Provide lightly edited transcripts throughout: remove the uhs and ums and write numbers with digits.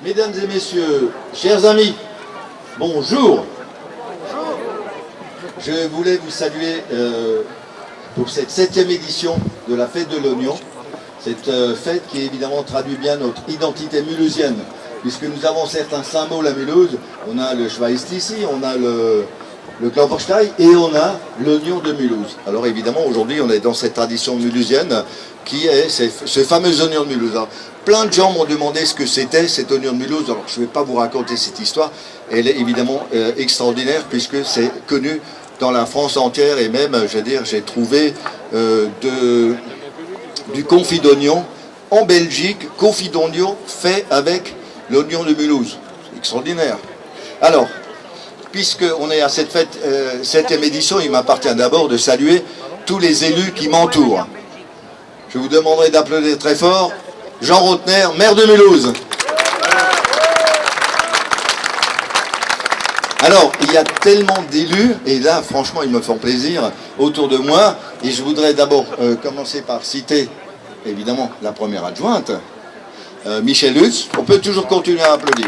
Mesdames et messieurs, chers amis, bonjour. Je voulais vous saluer pour cette 7e édition de la fête de l'oignon. Cette fête qui évidemment traduit bien notre identité mulhousienne, puisque nous avons certains symboles à Mulhouse. On a le Schweist ici, on a le Klopferstein et on a l'oignon de Mulhouse. Alors évidemment aujourd'hui on est dans cette tradition mulhousienne qui est ce fameux oignon de Mulhouse. Alors, plein de gens m'ont demandé ce que c'était cet oignon de Mulhouse. Alors je ne vais pas vous raconter cette histoire, elle est évidemment extraordinaire puisque c'est connu dans la France entière et même, je veux dire, j'ai trouvé du confit d'oignon en Belgique, confit d'oignon fait avec l'oignon de Mulhouse. C'est extraordinaire. Alors, puisqu'on est à cette fête, 7e édition, il m'appartient d'abord de saluer tous les élus qui m'entourent. Je vous demanderai d'applaudir très fort Jean Rotner, maire de Mulhouse. Alors, il y a tellement d'élus, et là, franchement, ils me font plaisir autour de moi. Et je voudrais d'abord commencer par citer, évidemment, la première adjointe, Michel Lutz. On peut toujours continuer à applaudir.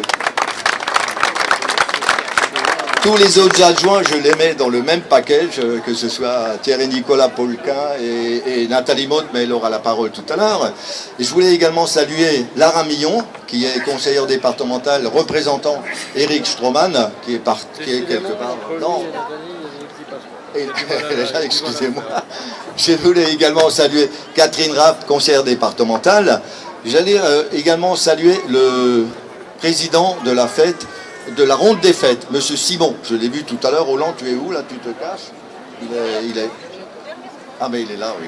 Tous les autres adjoints, je les mets dans le même package, que ce soit Thierry-Nicolas Paulquin et Nathalie Motte, mais elle aura la parole tout à l'heure. Et je voulais également saluer Lara Millon, qui est conseillère départementale, représentant Éric Stroman, qui est quelque part... Non. Excusez-moi. Je voulais également saluer Catherine Rapp, conseillère départementale. J'allais également saluer le président de la fête, de la ronde des fêtes, Monsieur Simon. Je l'ai vu tout à l'heure. Roland, tu es où là? Tu te caches? Il est... Ah mais il est là, oui.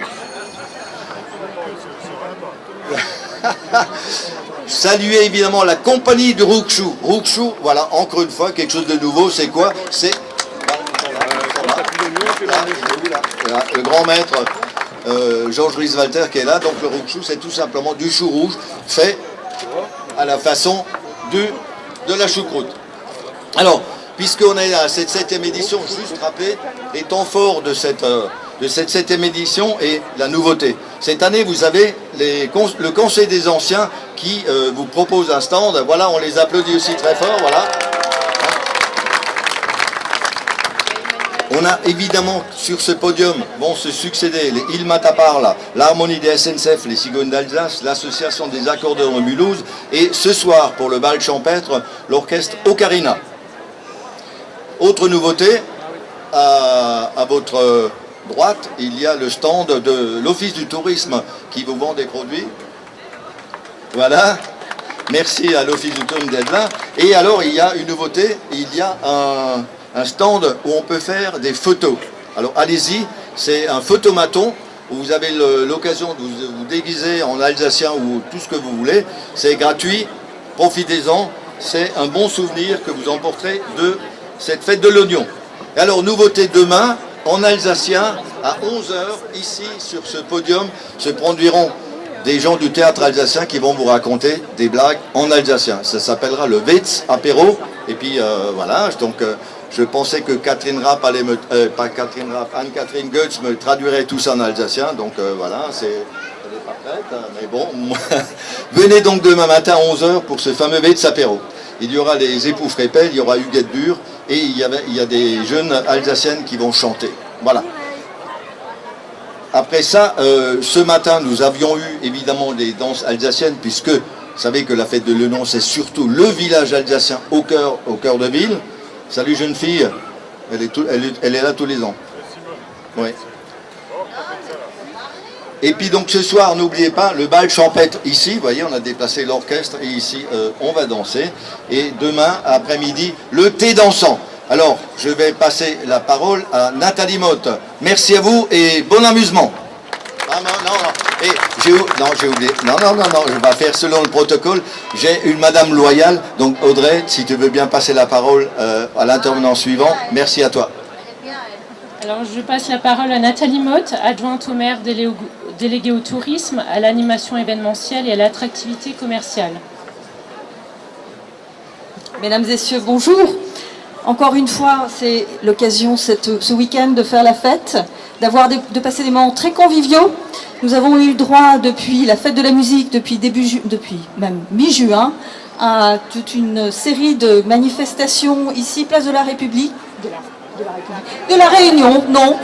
Saluer évidemment la compagnie de Rouxou. Rouxou, voilà, encore une fois, quelque chose de nouveau. C'est quoi? C'est le grand maître Georges Rieswalter qui est là. Donc le Rouxou, c'est tout simplement du chou rouge fait à la façon de la choucroute. Alors, puisqu'on est à cette 7e édition, juste rappeler les temps forts de cette 7e édition et la nouveauté. Cette année, vous avez le Conseil des Anciens qui vous propose un stand. Voilà, on les applaudit aussi très fort, voilà. On a évidemment sur ce podium vont se succéder les Il Mataparla, l'Harmonie des SNCF, les Cigognes d'Alsace, l'Association des accordeurs de Mulhouse et ce soir pour le bal champêtre, l'orchestre Ocarina. Autre nouveauté, à votre droite, il y a le stand de l'Office du tourisme qui vous vend des produits. Voilà, merci à l'Office du tourisme d'être là. Et alors il y a une nouveauté, il y a un stand où on peut faire des photos. Alors allez-y, c'est un photomaton où vous avez l'occasion de vous déguiser en alsacien ou tout ce que vous voulez. C'est gratuit, profitez-en, c'est un bon souvenir que vous emporterez de cette fête de l'oignon. Et alors nouveauté demain, en alsacien, à 11h, ici sur ce podium, se produiront des gens du théâtre alsacien qui vont vous raconter des blagues en alsacien. Ça s'appellera le Witz apéro. Et puis voilà, donc je pensais que Catherine Rapp allait pas Catherine Rapp, Anne-Catherine Goetz me traduirait tout ça en alsacien. Donc voilà, elle est pas prête, mais bon. Venez donc demain matin à 11h pour ce fameux Witz apéro. Il y aura les époux Frépel, il y aura Huguette Bure et il y a des jeunes alsaciennes qui vont chanter. Voilà. Après ça, ce matin, nous avions eu évidemment des danses alsaciennes, puisque vous savez que la fête de l'oignon, c'est surtout le village alsacien au cœur de ville. Salut jeune fille, elle est là tous les ans. Oui. Et puis donc ce soir, n'oubliez pas, le bal champêtre ici, vous voyez, on a déplacé l'orchestre et ici, on va danser. Et demain, après-midi, le thé dansant. Alors, je vais passer la parole à Nathalie Motte. Merci à vous et bon amusement. Et j'ai oublié. Non, je vais faire selon le protocole. J'ai une madame loyale, donc Audrey, si tu veux bien passer la parole à l'intervenant suivant. Merci à toi. Alors, je passe la parole à Nathalie Motte, adjointe au maire déléguée au tourisme, à l'animation événementielle et à l'attractivité commerciale. Mesdames et messieurs, bonjour. Encore une fois, c'est l'occasion ce week-end de faire la fête, de passer des moments très conviviaux. Nous avons eu droit depuis la fête de la musique, depuis même mi-juin, toute une série de manifestations ici, place de la République. De la Réunion, non.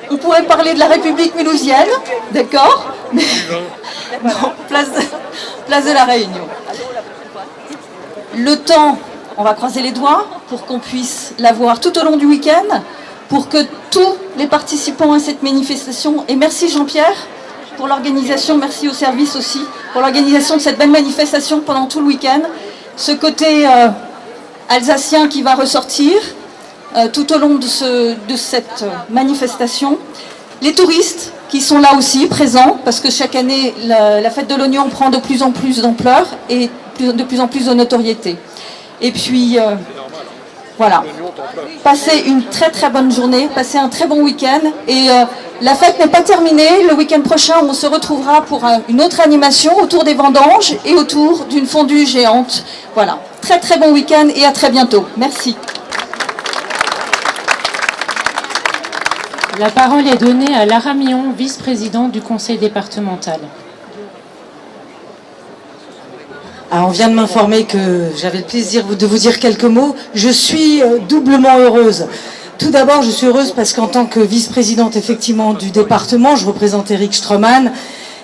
On pourrait parler de la République mulhousienne, d'accord, mais non, place de la Réunion. Le temps, on va croiser les doigts pour qu'on puisse l'avoir tout au long du week-end, pour que tous les participants à cette manifestation, et merci Jean-Pierre pour l'organisation, merci au service aussi, pour l'organisation de cette belle manifestation pendant tout le week-end, ce côté alsacien qui va ressortir, tout au long de cette manifestation. Les touristes qui sont là aussi, présents, parce que chaque année, la fête de l'oignon prend de plus en plus d'ampleur et de plus en plus de notoriété. Et puis, voilà. Passez une très très bonne journée, passez un très bon week-end. Et la fête n'est pas terminée. Le week-end prochain, on se retrouvera pour une autre animation autour des vendanges et autour d'une fondue géante. Voilà. Très très bon week-end et à très bientôt. Merci. La parole est donnée à Lara Millon, vice-présidente du conseil départemental. On vient de m'informer que j'avais le plaisir de vous dire quelques mots. Je suis doublement heureuse. Tout d'abord, je suis heureuse parce qu'en tant que vice-présidente effectivement du département, je représente Éric Stroman.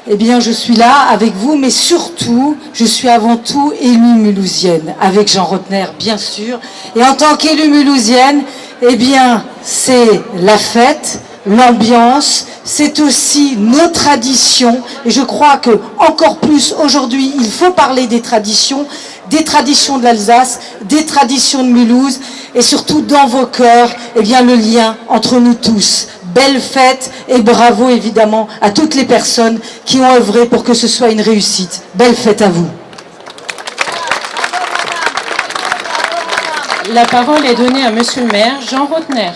Eh bien, je suis là avec vous, mais surtout, je suis avant tout élue mulhousienne, avec Jean Rotner, bien sûr. Et en tant qu'élue mulhousienne, eh bien, c'est la fête, l'ambiance, c'est aussi nos traditions. Et je crois que encore plus aujourd'hui, il faut parler des traditions de l'Alsace, des traditions de Mulhouse, et surtout dans vos cœurs, eh bien, le lien entre nous tous. Belle fête et bravo évidemment à toutes les personnes qui ont œuvré pour que ce soit une réussite. Belle fête à vous. La parole est donnée à Monsieur le maire, Jean Rotner.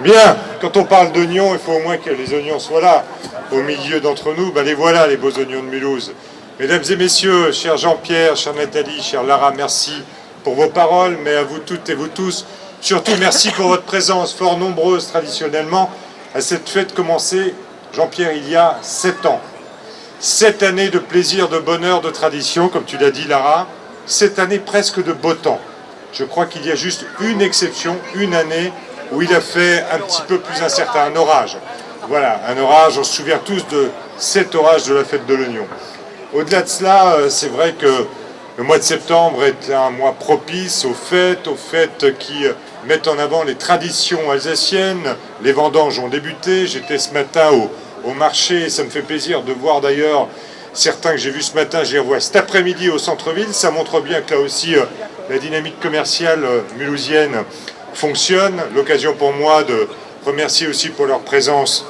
Bien, quand on parle d'oignons, il faut au moins que les oignons soient là, au milieu d'entre nous. Les voilà, les beaux oignons de Mulhouse. Mesdames et messieurs, cher Jean-Pierre, chère Nathalie, chère Lara, merci pour vos paroles, mais à vous toutes et vous tous, surtout merci pour votre présence fort nombreuse traditionnellement à cette fête commencée, Jean-Pierre, il y a 7 ans. 7 années de plaisir, de bonheur, de tradition, comme tu l'as dit Lara, 7 années presque de beau temps. Je crois qu'il y a juste une exception, une année où il a fait un petit peu plus incertain, un orage. Voilà, un orage, on se souvient tous de cet orage de la fête de l'oignon. Au-delà de cela, c'est vrai que le mois de septembre est un mois propice aux fêtes qui mettent en avant les traditions alsaciennes. Les vendanges ont débuté, j'étais ce matin au marché, ça me fait plaisir de voir d'ailleurs certains que j'ai vus ce matin, j'y revois cet après-midi au centre-ville. Ça montre bien que là aussi la dynamique commerciale mulhousienne fonctionne. L'occasion pour moi de remercier aussi pour leur présence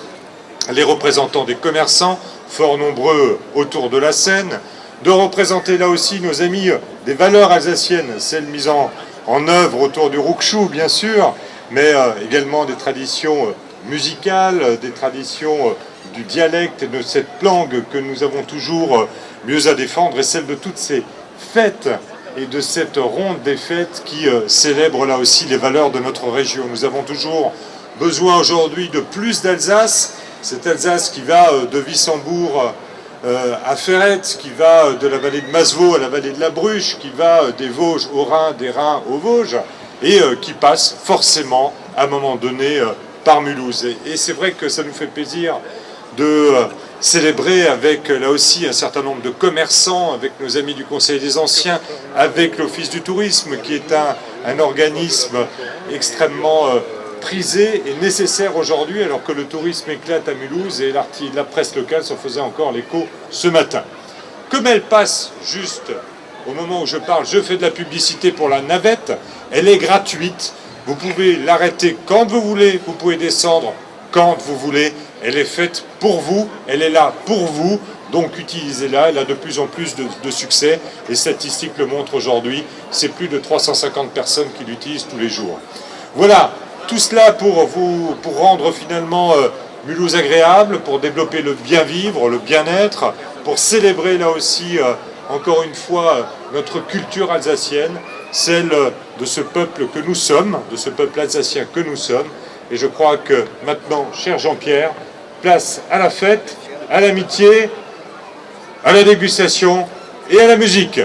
les représentants des commerçants, fort nombreux autour de la scène, de représenter là aussi nos amis des valeurs alsaciennes, celles mises en œuvre autour du roukchou bien sûr, mais également des traditions musicales, des traditions du dialecte et de cette langue que nous avons toujours mieux à défendre, et celle de toutes ces fêtes et de cette ronde des fêtes qui célèbre là aussi les valeurs de notre région. Nous avons toujours besoin aujourd'hui de plus d'Alsace, cette Alsace qui va de Wissembourg à Ferrette, qui va de la vallée de Masevaux à la vallée de la Bruche, qui va des Vosges au Rhin, des Rhins aux Vosges, et qui passe forcément à un moment donné par Mulhouse. Et c'est vrai que ça nous fait plaisir de célébrer avec là aussi un certain nombre de commerçants, avec nos amis du Conseil des Anciens, avec l'Office du Tourisme, qui est un organisme extrêmement prisé et nécessaire aujourd'hui, alors que le tourisme éclate à Mulhouse, et la presse locale s'en faisait encore l'écho ce matin. Comme elle passe juste au moment où je parle, je fais de la publicité pour la navette, elle est gratuite, vous pouvez l'arrêter quand vous voulez, vous pouvez descendre quand vous voulez, elle est faite pour vous, elle est là pour vous, donc utilisez-la, elle a de plus en plus de succès, les statistiques le montrent aujourd'hui, c'est plus de 350 personnes qui l'utilisent tous les jours. Voilà, tout cela pour rendre finalement Mulhouse agréable, pour développer le bien-vivre, le bien-être, pour célébrer là aussi, encore une fois, notre culture alsacienne, celle de ce peuple que nous sommes, de ce peuple alsacien que nous sommes. Et je crois que maintenant, cher Jean-Pierre, place à la fête, à l'amitié, à la dégustation et à la musique.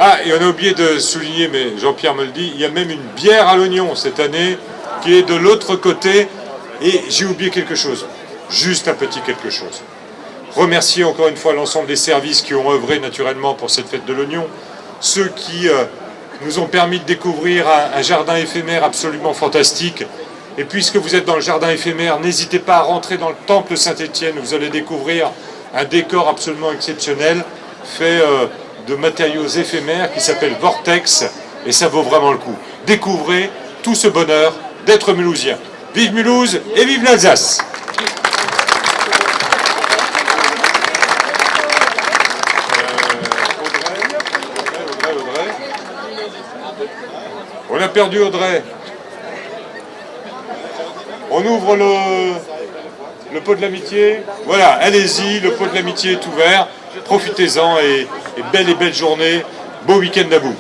Ah, et on a oublié de souligner, mais Jean-Pierre me le dit, il y a même une bière à l'oignon cette année qui est de l'autre côté. Et j'ai oublié quelque chose, juste un petit quelque chose. Remercier encore une fois l'ensemble des services qui ont œuvré naturellement pour cette fête de l'oignon, ceux qui nous ont permis de découvrir un jardin éphémère absolument fantastique. Et puisque vous êtes dans le jardin éphémère, n'hésitez pas à rentrer dans le temple Saint-Étienne, vous allez découvrir un décor absolument exceptionnel, fait de matériaux éphémères qui s'appelle Vortex, et ça vaut vraiment le coup. Découvrez tout ce bonheur d'être mulhousien. Vive Mulhouse et vive l'Alsace! Audrey. On a perdu Audrey. On ouvre le pot de l'amitié. Voilà, allez-y, le pot de l'amitié est ouvert. Profitez-en et belle journée. Beau week-end à vous.